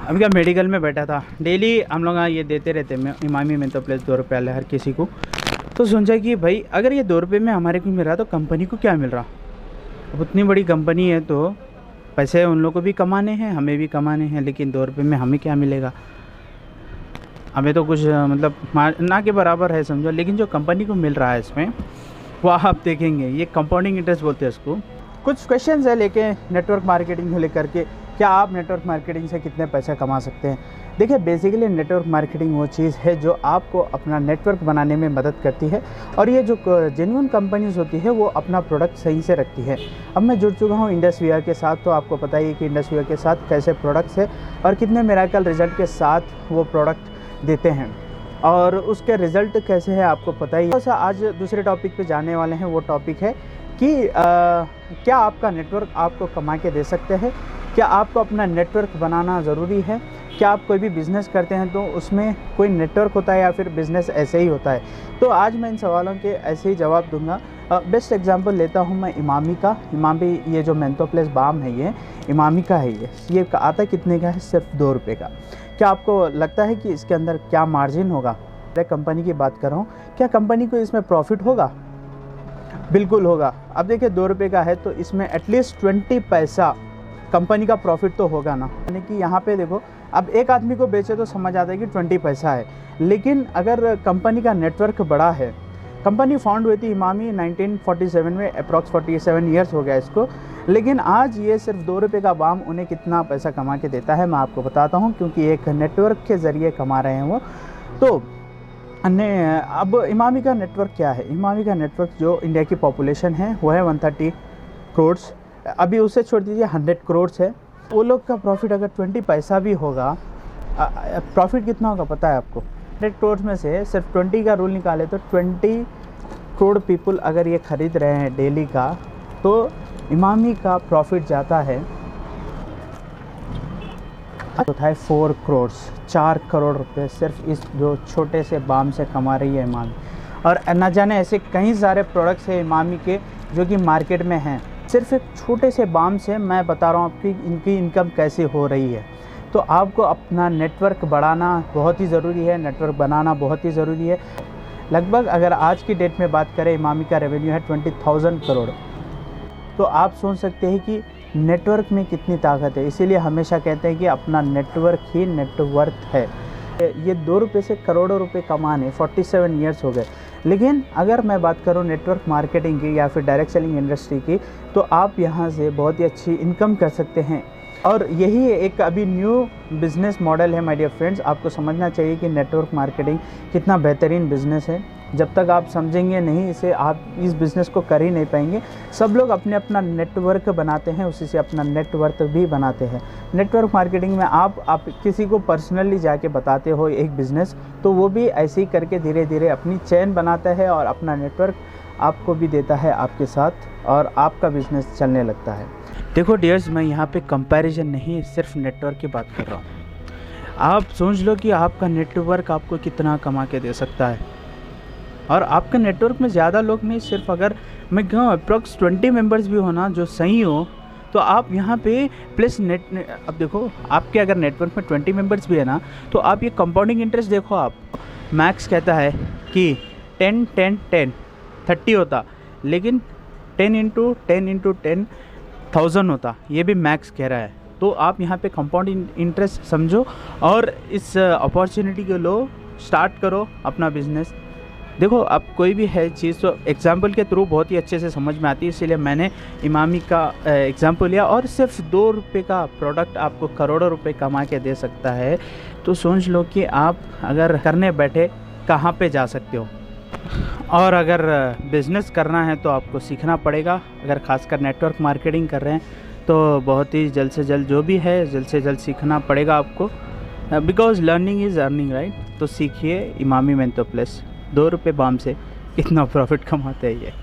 अभी क्या मेडिकल में बैठा था, डेली हम लोग ये देते रहते हैं इमामी मेंथो प्लस 2 रुपये वाले हर किसी को। तो सोचा कि भाई अगर ये 2 रुपये में हमारे को मिल रहा तो कंपनी को क्या मिल रहा। अब उतनी बड़ी कंपनी है तो पैसे उन लोगों को भी कमाने हैं, हमें भी कमाने हैं, लेकिन 2 रुपये में हमें क्या मिलेगा। हमें तो कुछ मतलब ना के बराबर है समझो, लेकिन जो कंपनी को मिल रहा है इसमें वो आप देखेंगे, ये कंपाउंडिंग इंटरेस्ट बोलते हैं इसको। कुछ क्वेश्चंस है लेके नेटवर्क मार्केटिंग को लेकर के, क्या आप नेटवर्क मार्केटिंग से कितने पैसे कमा सकते हैं। देखिए बेसिकली नेटवर्क मार्केटिंग वो चीज़ है जो आपको अपना नेटवर्क बनाने में मदद करती है, और ये जो जेन्युइन कंपनीज होती है वो अपना प्रोडक्ट सही से रखती है। अब मैं जुड़ चुका हूँ इंडस्वियर के साथ, तो आपको पता ही है कि इंडस्वियर के साथ कैसे प्रोडक्ट्स है और कितने मिरेकल रिजल्ट के साथ वो प्रोडक्ट देते हैं, और उसके रिज़ल्ट कैसे है आपको पता ही है। तो आज दूसरे टॉपिक पे जाने वाले हैं, वो टॉपिक है कि क्या आपका नेटवर्क आपको कमा के दे सकते हैं, क्या आपको अपना नेटवर्क बनाना ज़रूरी है, क्या आप कोई भी बिज़नेस करते हैं तो उसमें कोई नेटवर्क होता है या फिर बिज़नेस ऐसे ही होता है। तो आज मैं इन सवालों के ऐसे ही जवाब दूंगा। बेस्ट एग्जांपल लेता हूं मैं इमामी का। इमामी ये जो मेंथो प्लस बाम है ये इमामी का है, ये आता कितने का है, सिर्फ 2 रुपये का। क्या आपको लगता है कि इसके अंदर क्या मार्जिन होगा। मैं कंपनी की बात कर रहा हूँ, क्या कंपनी को इसमें प्रॉफिट होगा, बिल्कुल होगा। अब देखिए 2 रुपये का है तो इसमें एटलीस्ट 20 पैसा कंपनी का प्रॉफिट तो होगा ना। यानी कि यहाँ पे देखो, अब एक आदमी को बेचे तो समझ आता है कि 20 पैसा है, लेकिन अगर कंपनी का नेटवर्क बड़ा है। कंपनी फाउंड हुई थी इमामी 1947 में, अप्रॉक्स 47 ईयर्स हो गया इसको, लेकिन आज ये सिर्फ 2 रुपये का बाम उन्हें कितना पैसा कमा के देता है मैं आपको बताता हूँ, क्योंकि एक नेटवर्क के ज़रिए कमा रहे हैं वो। तो अब इमामी का नेटवर्क क्या है। इमामी का नेटवर्क जो इंडिया की पॉपुलेशन है वो है 130 करोड़, अभी उसे छोड़ दीजिए 100 करोड़ है। वो लोग का प्रॉफिट अगर 20 पैसा भी होगा, प्रॉफिट कितना होगा पता है आपको। 100 करोड़ में से सिर्फ 20 का रूल निकाले तो 20 करोड़ पीपल अगर ये ख़रीद रहे हैं डेली का, तो इमामी का प्रॉफिट जाता है तो था 4 करोड़, 4 करोड़ रुपए सिर्फ इस जो छोटे से बाम से कमा रही है इमामी। और न जाने ऐसे कई सारे प्रोडक्ट्स हैं इमामी के जो कि मार्केट में हैं। सिर्फ एक छोटे से बाम से मैं बता रहा हूँ आपकी इनकी इनकम कैसे हो रही है। तो आपको अपना नेटवर्क बढ़ाना बहुत ही ज़रूरी है, नेटवर्क बनाना बहुत ही ज़रूरी है। लगभग अगर आज की डेट में बात करें, इमामी का रेवेन्यू है 20,000 करोड़। तो आप सोच सकते हैं कि नेटवर्क में कितनी ताकत है। इसीलिए हमेशा कहते हैं कि अपना नेटवर्क ही नेटवर्थ है। ये 2 रुपये से करोड़ों रुपए कमाने 47 ईयर्स हो गए। लेकिन अगर मैं बात करूं नेटवर्क मार्केटिंग की या फिर डायरेक्ट सेलिंग इंडस्ट्री की, तो आप यहां से बहुत ही अच्छी इनकम कर सकते हैं। और यही एक अभी न्यू बिज़नेस मॉडल है माय डियर फ्रेंड्स। आपको समझना चाहिए कि नेटवर्क मार्केटिंग कितना बेहतरीन बिज़नेस है। जब तक आप समझेंगे नहीं इसे, आप इस बिज़नेस को कर ही नहीं पाएंगे। सब लोग अपने अपना नेटवर्क बनाते हैं, उसी से अपना नेटवर्थ भी बनाते हैं। नेटवर्क मार्केटिंग में आप किसी को पर्सनली जाके बताते हो एक बिज़नेस, तो वो भी ऐसे ही करके धीरे धीरे अपनी चेन बनाता है और अपना नेटवर्क आपको भी देता है आपके साथ, और आपका बिज़नेस चलने लगता है। देखो डियर्स, मैं यहाँ पे कंपैरिजन नहीं, सिर्फ नेटवर्क की बात कर रहा हूँ। आप सोच लो कि आपका नेटवर्क आपको कितना कमा के दे सकता है। और आपके नेटवर्क में ज़्यादा लोग नहीं, सिर्फ अगर मैं कहूँ अप्रॉक्स 20 मेंबर्स भी हो ना जो सही हो, तो आप यहाँ पे प्लस अब देखो आपके अगर नेटवर्क में 20 मेंबर्स भी है ना, तो आप ये कंपाउंडिंग इंटरेस्ट देखो। आप मैक्स कहता है कि 10 10 10 30 होता, लेकिन 10 × 10 × 10,000 होता, ये भी मैक्स कह रहा है। तो आप यहाँ पे कंपाउंडिंग इंटरेस्ट समझो और इस अपॉर्चुनिटी को लो, स्टार्ट करो अपना बिजनेस। देखो अब कोई भी है चीज़ तो एग्जाम्पल के थ्रू बहुत ही अच्छे से समझ में आती है, इसीलिए मैंने इमामी का एग्जाम्पल लिया। और सिर्फ 2 रुपये का प्रोडक्ट आपको करोड़ों रुपए कमा के दे सकता है। तो सोच लो कि आप अगर करने बैठे कहाँ पे जा सकते हो। और अगर बिज़नेस करना है तो आपको सीखना पड़ेगा। अगर खासकर नेटवर्क मार्केटिंग कर रहे हैं तो बहुत ही जल्द से जल्द जो भी है जल्द से जल्द सीखना पड़ेगा आपको, because learning is earning, right. तो सीखिए इमामी मेंथो प्लस 2 रुपये बाम से कितना प्रॉफिट कमाते हैं ये।